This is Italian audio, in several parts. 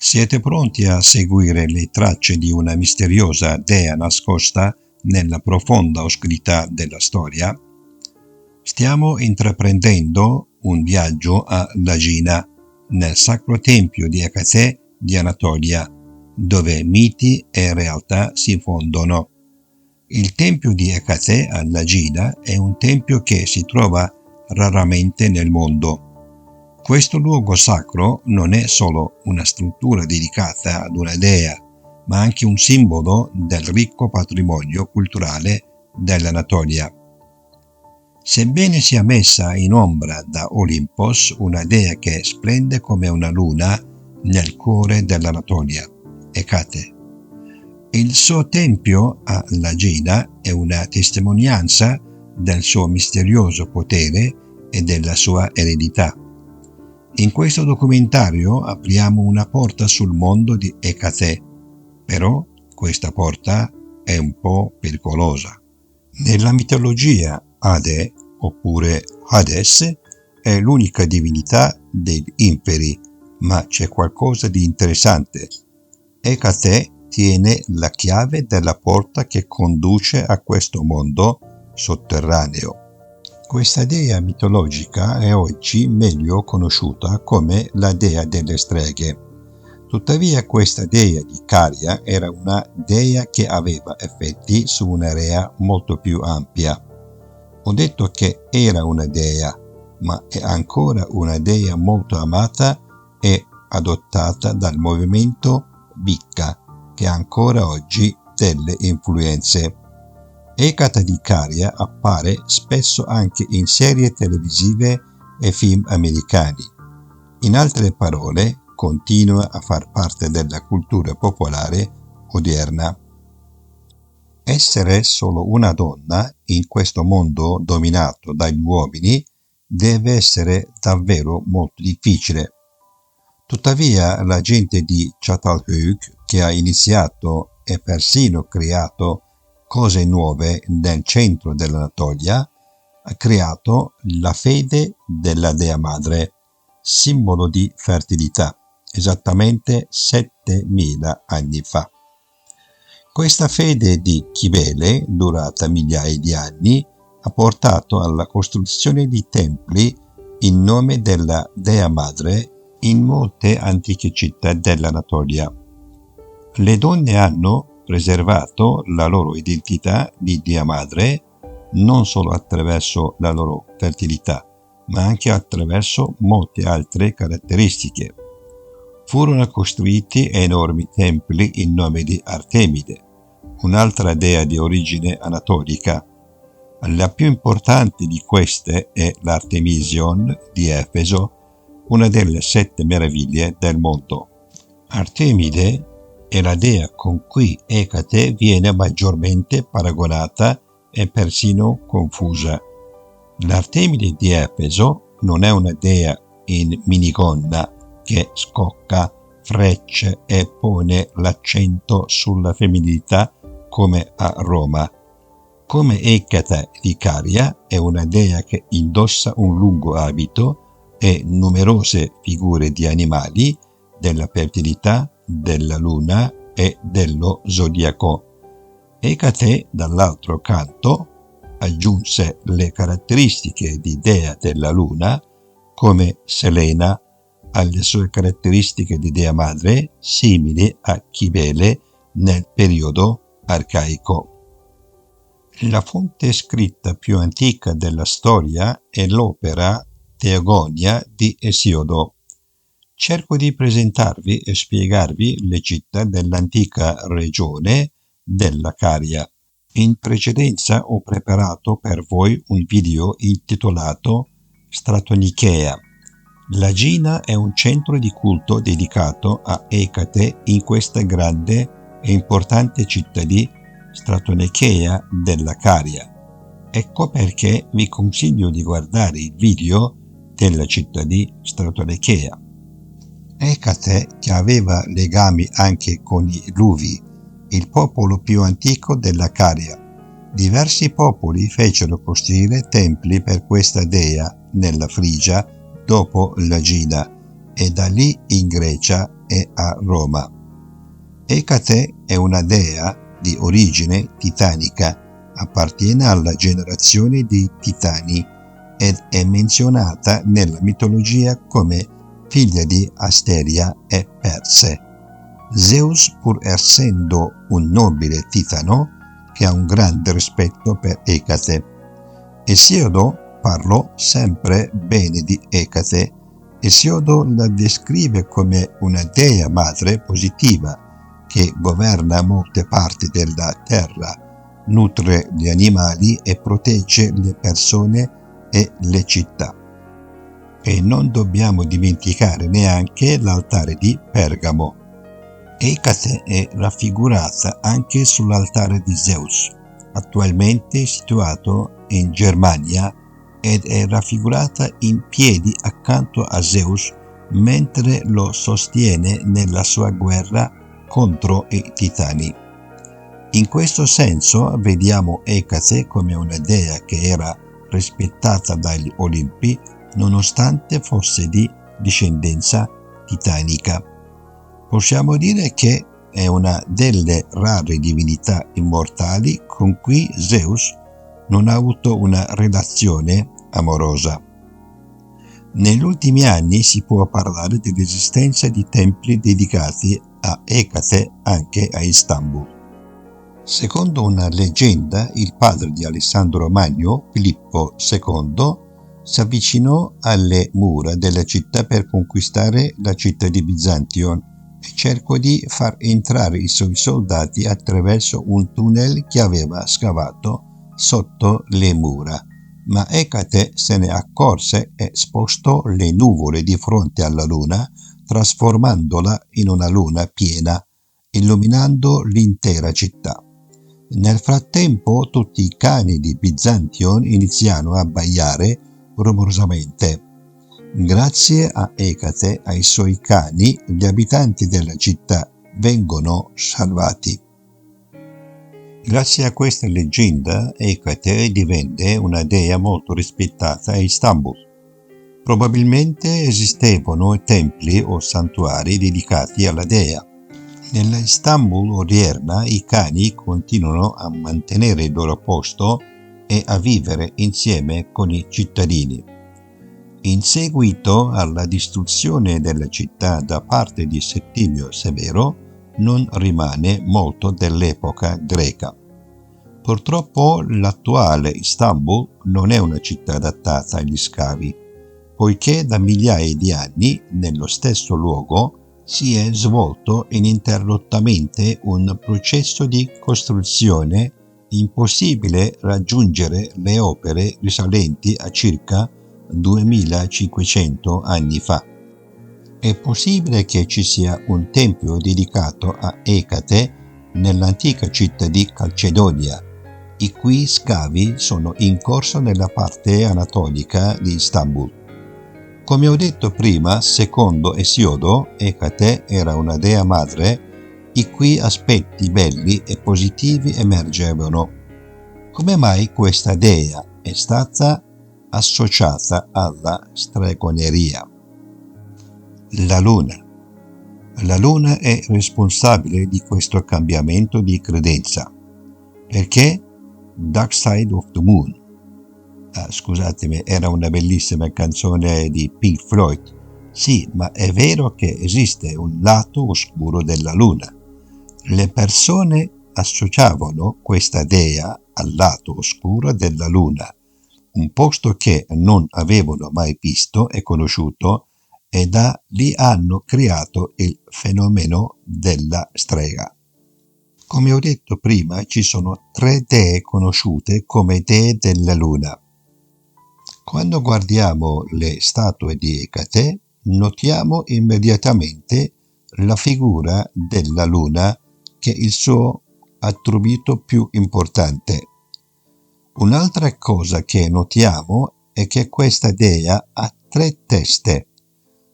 Siete pronti a seguire le tracce di una misteriosa dea nascosta nella profonda oscurità della storia? Stiamo intraprendendo un viaggio a Lagina, nel sacro tempio di Ecate di Anatolia, dove miti e realtà si fondono. Il tempio di Ecate a Lagina è un tempio che si trova raramente nel mondo. Questo luogo sacro non è solo una struttura dedicata ad una dea, ma anche un simbolo del ricco patrimonio culturale dell'Anatolia. Sebbene sia messa in ombra da Olimpos, una dea che splende come una luna nel cuore dell'Anatolia, Ecate. Il suo tempio a Lagina è una testimonianza del suo misterioso potere e della sua eredità. In questo documentario apriamo una porta sul mondo di Ecate, però questa porta è un po' pericolosa. Nella mitologia Ade, oppure Hades, è l'unica divinità degli inferi, ma c'è qualcosa di interessante. Ecate tiene la chiave della porta che conduce a questo mondo sotterraneo. Questa dea mitologica è oggi meglio conosciuta come la dea delle streghe. Tuttavia questa dea di Caria era una dea che aveva effetti su un'area molto più ampia. Ho detto che era una dea, ma è ancora una dea molto amata e adottata dal movimento Wicca, che ha ancora oggi delle influenze. Ecate di Caria appare spesso anche in serie televisive e film americani. In altre parole, continua a far parte della cultura popolare odierna. Essere solo una donna in questo mondo dominato dagli uomini deve essere davvero molto difficile. Tuttavia, la gente di Çatalhöyük, che ha iniziato e persino creato cose nuove nel centro dell'Anatolia, ha creato la fede della Dea Madre, simbolo di fertilità, esattamente 7000 anni fa. Questa fede di Cibele, durata migliaia di anni, ha portato alla costruzione di templi in nome della Dea Madre in molte antiche città dell'Anatolia. Le donne hanno preservato la loro identità di Dea Madre non solo attraverso la loro fertilità, ma anche attraverso molte altre caratteristiche. Furono costruiti enormi templi in nome di Artemide, un'altra dea di origine anatolica. La più importante di queste è l'Artemision di Efeso, una delle 7 meraviglie del mondo. Artemide è la dea con cui Ecate viene maggiormente paragonata e persino confusa. L'Artemide di Efeso non è una dea in minigonna che scocca frecce e pone l'accento sulla femminilità come a Roma. Come Ecate di Caria è una dea che indossa un lungo abito e numerose figure di animali, della fertilità, della luna e dello zodiaco. Ecate, dall'altro canto, aggiunse le caratteristiche di dea della luna, come Selena, alle sue caratteristiche di dea madre, simili a Cibele nel periodo arcaico. La fonte scritta più antica della storia è l'opera Teogonia di Esiodo. Cerco di presentarvi e spiegarvi le città dell'antica regione della Caria. In precedenza ho preparato per voi un video intitolato Stratonichea. Lagina è un centro di culto dedicato a Ecate in questa grande e importante città di Stratonichea della Caria. Ecco perché vi consiglio di guardare il video della città di Stratonichea. Ecate, che aveva legami anche con i Luvi, il popolo più antico della Caria. Diversi popoli fecero costruire templi per questa dea nella Frigia dopo Lagina e da lì in Grecia e a Roma. Ecate è una dea di origine titanica, appartiene alla generazione dei Titani ed è menzionata nella mitologia come figlia di Asteria e Perse. Zeus, pur essendo un nobile titano, che ha un grande rispetto per Ecate. Esiodo parlò sempre bene di Ecate. Esiodo la descrive come una dea madre positiva che governa molte parti della terra, nutre gli animali e protegge le persone e le città. E non dobbiamo dimenticare neanche l'altare di Pergamo. Ecate è raffigurata anche sull'altare di Zeus, attualmente situato in Germania, ed è raffigurata in piedi accanto a Zeus mentre lo sostiene nella sua guerra contro i Titani. In questo senso vediamo Ecate come una dea che era rispettata dagli Olimpi nonostante fosse di discendenza titanica. Possiamo dire che è una delle rare divinità immortali con cui Zeus non ha avuto una relazione amorosa. Negli ultimi anni si può parlare dell'esistenza di templi dedicati a Ecate anche a Istanbul. Secondo una leggenda, il padre di Alessandro Magno, Filippo II, si avvicinò alle mura della città per conquistare la città di Bisantion e cercò di far entrare i suoi soldati attraverso un tunnel che aveva scavato sotto le mura. Ma Ecate se ne accorse e spostò le nuvole di fronte alla luna, trasformandola in una luna piena, illuminando l'intera città. Nel frattempo tutti i cani di Bisantion iniziarono a abbaiare rumorosamente. Grazie a Ecate e ai suoi cani, gli abitanti della città vengono salvati. Grazie a questa leggenda, Ecate divenne una dea molto rispettata a Istanbul. Probabilmente esistevano templi o santuari dedicati alla dea. Nella Istanbul odierna i cani continuano a mantenere il loro posto e a vivere insieme con i cittadini. In seguito alla distruzione della città da parte di Settimio Severo, non rimane molto dell'epoca greca. Purtroppo l'attuale Istanbul non è una città adattata agli scavi, poiché da migliaia di anni nello stesso luogo si è svolto ininterrottamente un processo di costruzione impossibile raggiungere le opere risalenti a circa 2500 anni fa. È possibile che ci sia un tempio dedicato a Ecate nell'antica città di Calcedonia, i cui scavi sono in corso nella parte anatolica di Istanbul. Come ho detto prima, secondo Esiodo, Ecate era una dea madre i cui aspetti belli e positivi emergevano. Come mai questa dea è stata associata alla stregoneria? La luna. La luna è responsabile di questo cambiamento di credenza. Perché? Dark Side of the Moon. Scusatemi, era una bellissima canzone di Pink Floyd. Sì, ma è vero che esiste un lato oscuro della luna. Le persone associavano questa dea al lato oscuro della luna, un posto che non avevano mai visto e conosciuto, e da lì hanno creato il fenomeno della strega. Come ho detto prima, ci sono 3 dee conosciute come dee della luna. Quando guardiamo le statue di Ecate, notiamo immediatamente la figura della luna, che è il suo attributo più importante. Un'altra cosa che notiamo è che questa dea ha 3 teste.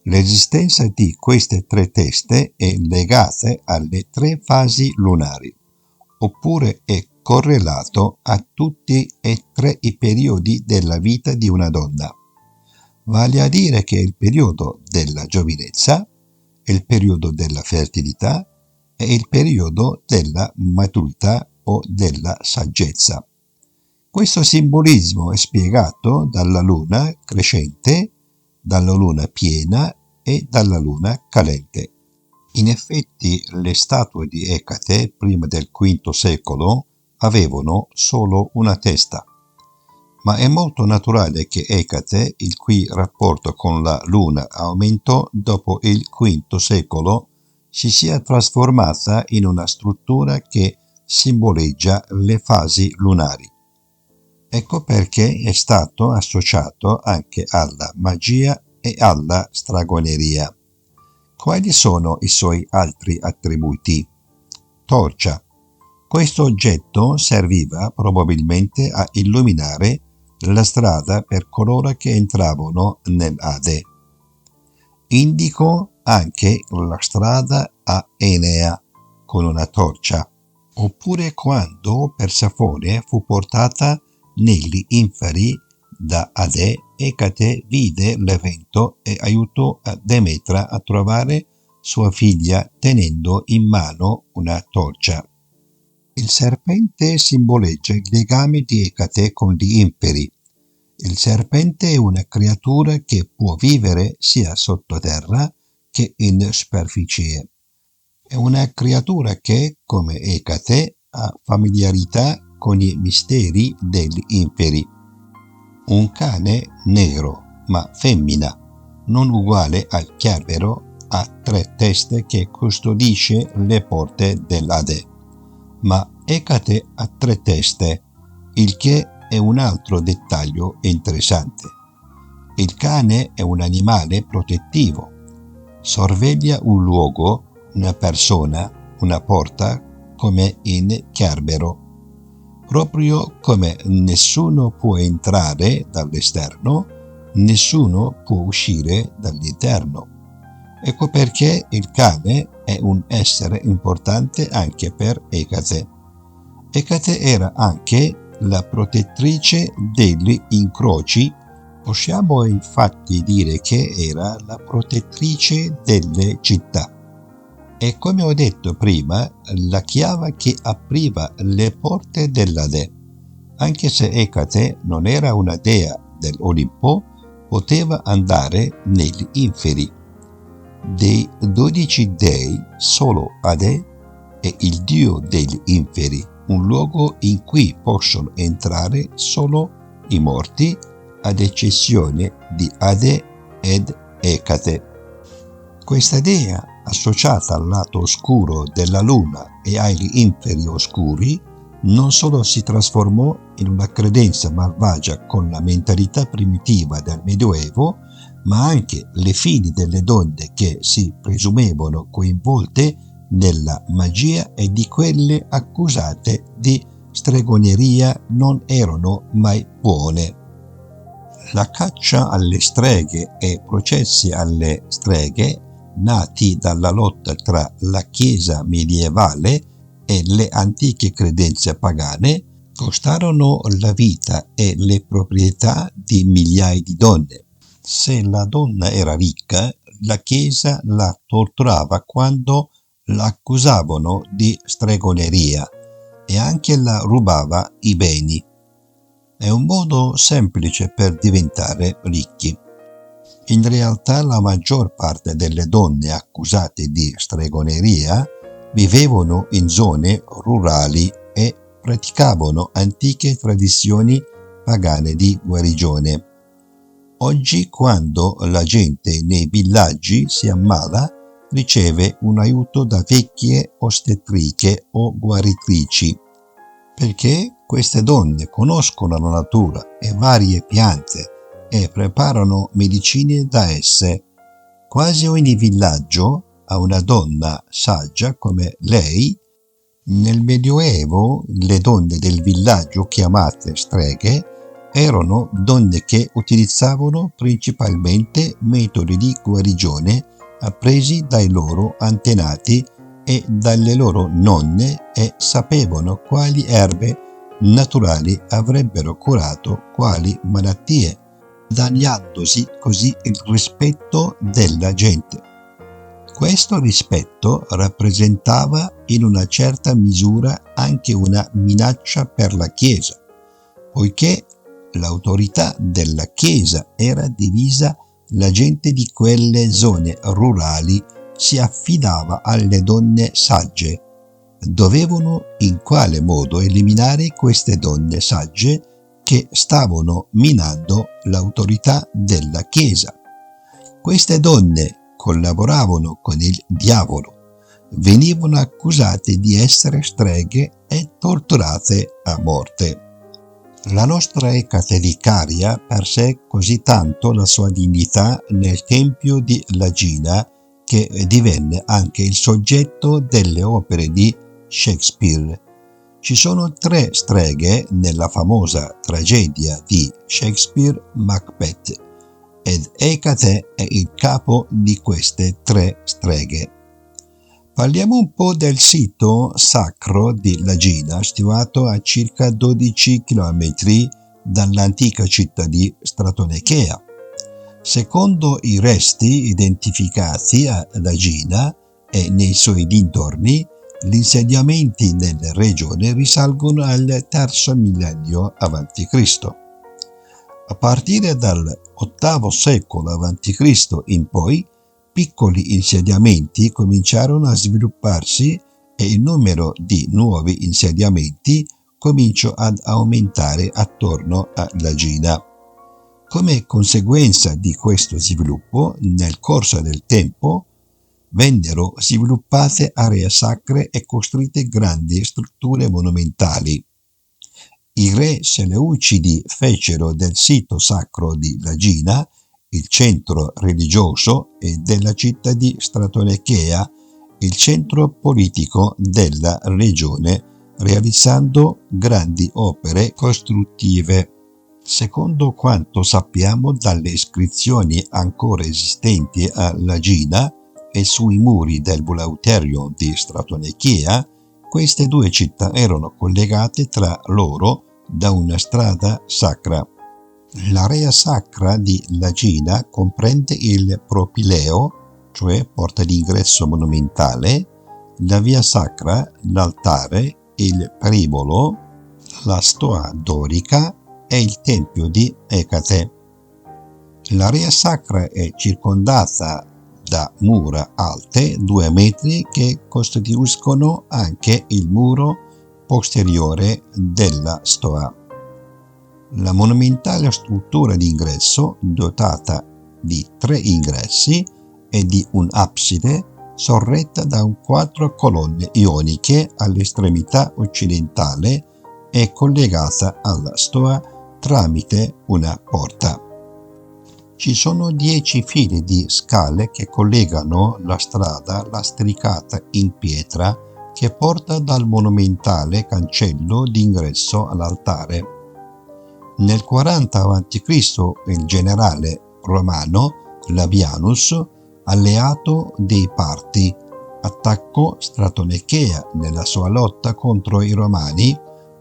L'esistenza di queste 3 teste è legata alle 3 fasi lunari, oppure è correlato a tutti e 3 i periodi della vita di una donna. Vale a dire che il periodo della giovinezza, il periodo della fertilità e il periodo della maturità o della saggezza. Questo simbolismo è spiegato dalla luna crescente, dalla luna piena e dalla luna calente. In effetti, le statue di Ecate prima del V secolo avevano solo una testa, ma è molto naturale che Ecate, il cui rapporto con la luna aumentò dopo il V secolo, si sia trasformata in una struttura che simboleggia le fasi lunari. Ecco perché è stato associato anche alla magia e alla stragoneria. Quali sono i suoi altri attributi? Torcia. Questo oggetto serviva probabilmente a illuminare la strada per coloro che entravano nell'Ade. Indico anche la strada a Enea con una torcia, oppure quando Persefone fu portata negli inferi da Ade, Ecate vide l'evento e aiutò Demetra a trovare sua figlia tenendo in mano una torcia. Il serpente simboleggia il legame di Ecate con gli inferi. Il serpente è una creatura che può vivere sia sottoterra che in superficie. È una creatura che, come Ecate, ha familiarità con i misteri degli inferi. Un cane nero, ma femmina, non uguale al Cerbero, ha 3 teste che custodisce le porte dell'Ade. Ma Ecate ha 3 teste, il che è un altro dettaglio interessante. Il cane è un animale protettivo. Sorveglia un luogo, una persona, una porta, come in Cerbero. Proprio come nessuno può entrare dall'esterno, nessuno può uscire dall'interno. Ecco perché il cane è un essere importante anche per Ecate. Ecate era anche la protettrice degli incroci. Possiamo infatti dire che era la protettrice delle città. E come ho detto prima, la chiave che apriva le porte dell'Ade. Anche se Ecate non era una dea dell'Olimpo, poteva andare negli inferi. Dei 12 dei, solo Ade è il dio degli inferi, un luogo in cui possono entrare solo i morti, ad eccezione di Ade ed Ecate. Questa dea, associata al lato oscuro della luna e agli inferi oscuri, non solo si trasformò in una credenza malvagia con la mentalità primitiva del Medioevo, ma anche le figlie delle donne che si presumevano coinvolte nella magia e di quelle accusate di stregoneria non erano mai buone. La caccia alle streghe e processi alle streghe, nati dalla lotta tra la Chiesa medievale e le antiche credenze pagane, costarono la vita e le proprietà di migliaia di donne. Se la donna era ricca, la Chiesa la torturava quando la accusavano di stregoneria e anche la rubava i beni. È un modo semplice per diventare ricchi. In realtà la maggior parte delle donne accusate di stregoneria vivevano in zone rurali e praticavano antiche tradizioni pagane di guarigione. Oggi, quando la gente nei villaggi si ammala, riceve un aiuto da vecchie ostetriche o guaritrici, perché queste donne conoscono la natura e varie piante e preparano medicine da esse. Quasi ogni villaggio ha una donna saggia come lei. Nel Medioevo le donne del villaggio, chiamate streghe, erano donne che utilizzavano principalmente metodi di guarigione appresi dai loro antenati e dalle loro nonne e sapevano quali erbe naturali avrebbero curato quali malattie, guadagnandosi così il rispetto della gente. Questo rispetto rappresentava in una certa misura anche una minaccia per la Chiesa, poiché l'autorità della Chiesa era divisa, la gente di quelle zone rurali si affidava alle donne sagge. Dovevano in quale modo eliminare queste donne sagge che stavano minando l'autorità della Chiesa. Queste donne collaboravano con il diavolo, venivano accusate di essere streghe e torturate a morte. La nostra Ecate vicaria perse così tanto la sua dignità nel tempio di Lagina che divenne anche il soggetto delle opere di Shakespeare. Ci sono 3 streghe nella famosa tragedia di Shakespeare Macbeth ed Ecate è il capo di queste 3 streghe. Parliamo un po' del sito sacro di Lagina, situato a circa 12 km dall'antica città di Stratonechea. Secondo i resti identificati a Lagina e nei suoi dintorni, gli insediamenti nella regione risalgono al III millennio a.C. A partire dal VIII secolo a.C. in poi, piccoli insediamenti cominciarono a svilupparsi e il numero di nuovi insediamenti cominciò ad aumentare attorno a Lagina. Come conseguenza di questo sviluppo, nel corso del tempo, vennero sviluppate aree sacre e costruite grandi strutture monumentali. I re seleucidi fecero del sito sacro di Lagina il centro religioso e della città di Stratonechea il centro politico della regione, realizzando grandi opere costruttive. Secondo quanto sappiamo dalle iscrizioni ancora esistenti a Lagina e sui muri del Bulauterion di Stratonechea, queste 2 città erano collegate tra loro da una strada sacra. L'area sacra di Lagina comprende il propileo, cioè porta d'ingresso monumentale, la via sacra, l'altare, il peribolo, la stoa dorica e il tempio di Ecate. L'area sacra è circondata da mura alte 2 metri che costituiscono anche il muro posteriore della stoa. La monumentale struttura d'ingresso, dotata di 3 ingressi e di un abside, sorretta da 4 colonne ioniche all'estremità occidentale, è collegata alla stoa tramite una porta. Ci sono 10 file di scale che collegano la strada lastricata in pietra che porta dal monumentale cancello d'ingresso all'altare. Nel 40 a.C. il generale romano Labianus, alleato dei Parti, attaccò Stratonechea nella sua lotta contro i Romani,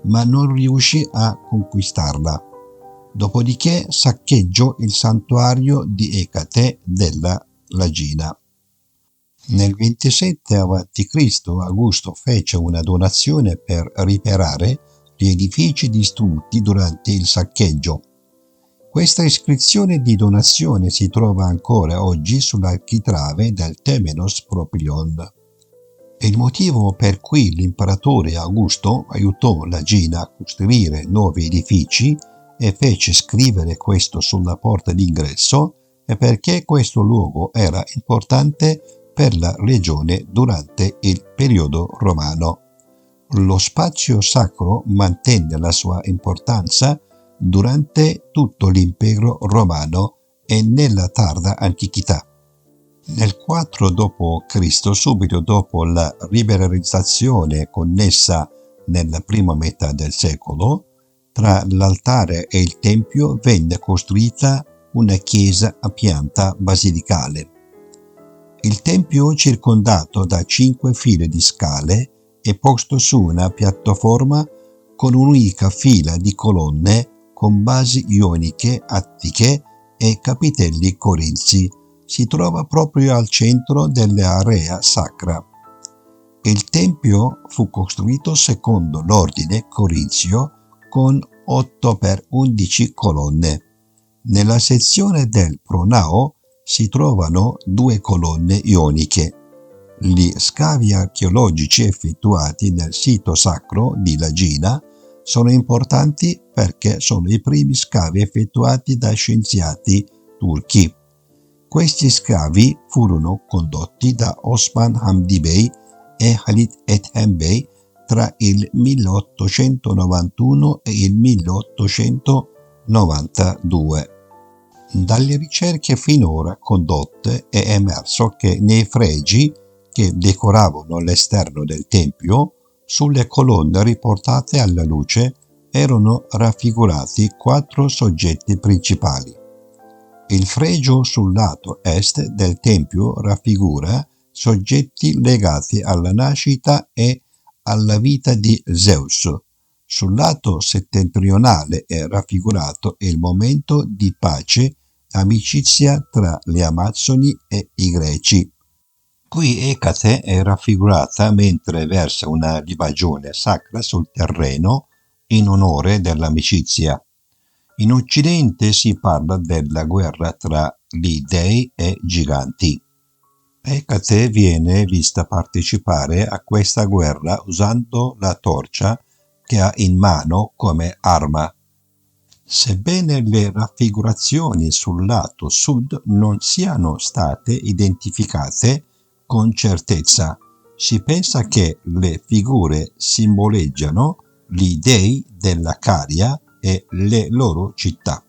ma non riuscì a conquistarla. Dopodiché saccheggiò il santuario di Ecate della Lagina. Nel 27 a.C. Augusto fece una donazione per riparare gli edifici distrutti durante il saccheggio. Questa iscrizione di donazione si trova ancora oggi sull'architrave del Temenos Propylion. Il motivo per cui l'imperatore Augusto aiutò Lagina a costruire nuovi edifici e fece scrivere questo sulla porta d'ingresso è perché questo luogo era importante per la regione durante il periodo romano. Lo spazio sacro mantenne la sua importanza durante tutto l'impero romano e nella tarda antichità. Nel 4 d.C., subito dopo la liberalizzazione connessa nella prima metà del secolo, tra l'altare e il tempio venne costruita una chiesa a pianta basilicale. Il tempio, circondato da 5 file di scale, è posto su una piattaforma con un'unica fila di colonne con basi ioniche attiche e capitelli corinzi, si trova proprio al centro dell'area sacra. Il tempio fu costruito secondo l'ordine corinzio con 8x11 colonne. Nella sezione del pronao si trovano 2 colonne ioniche. Gli scavi archeologici effettuati nel sito sacro di Lagina sono importanti perché sono i primi scavi effettuati da scienziati turchi. Questi scavi furono condotti da Osman Hamdi Bey e Khalid Ethem Bey tra il 1891 e il 1892. Dalle ricerche finora condotte è emerso che nei fregi che decoravano l'esterno del tempio, sulle colonne riportate alla luce erano raffigurati 4 soggetti principali. Il fregio sul lato est del tempio raffigura soggetti legati alla nascita e alla vita di Zeus. Sul lato settentrionale è raffigurato il momento di pace e amicizia tra le Amazzoni e i Greci. Qui Ecate è raffigurata mentre versa una libagione sacra sul terreno in onore dell'amicizia. In Occidente si parla della guerra tra gli dei e giganti. Ecate viene vista partecipare a questa guerra usando la torcia che ha in mano come arma. Sebbene le raffigurazioni sul lato sud non siano state identificate con certezza, si pensa che le figure simboleggiano gli dei della Caria e le loro città.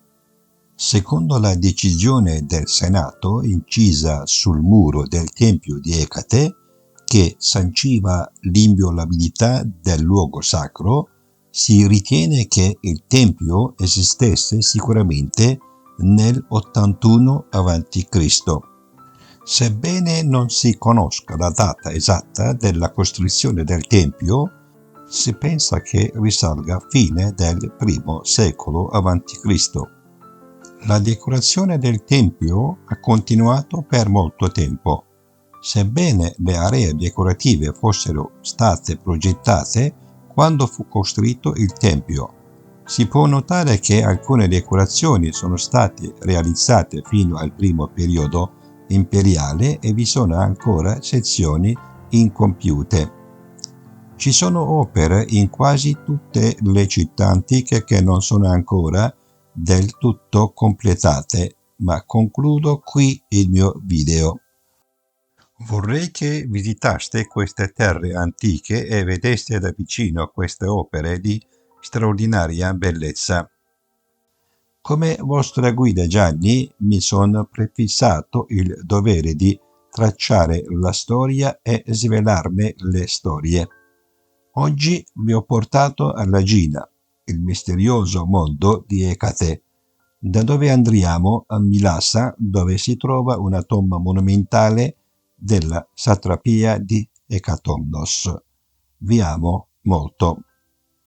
Secondo la decisione del Senato incisa sul muro del Tempio di Ecate, che sanciva l'inviolabilità del luogo sacro, si ritiene che il Tempio esistesse sicuramente nel 81 a.C. Sebbene non si conosca la data esatta della costruzione del Tempio, si pensa che risalga a fine del I secolo a.C. La decorazione del Tempio ha continuato per molto tempo. Sebbene le aree decorative fossero state progettate quando fu costruito il Tempio, si può notare che alcune decorazioni sono state realizzate fino al primo periodo imperiale e vi sono ancora sezioni incompiute. Ci sono opere in quasi tutte le città antiche che non sono ancora del tutto completate, ma concludo qui il mio video. Vorrei che visitaste queste terre antiche e vedeste da vicino queste opere di straordinaria bellezza. Come vostra guida Gianni mi sono prefissato il dovere di tracciare la storia e svelarne le storie. Oggi vi ho portato a Lagina, il misterioso mondo di Ecate, da dove andremo a Mylassa, dove si trova una tomba monumentale della satrapia di Ekatomnos. Vi amo molto.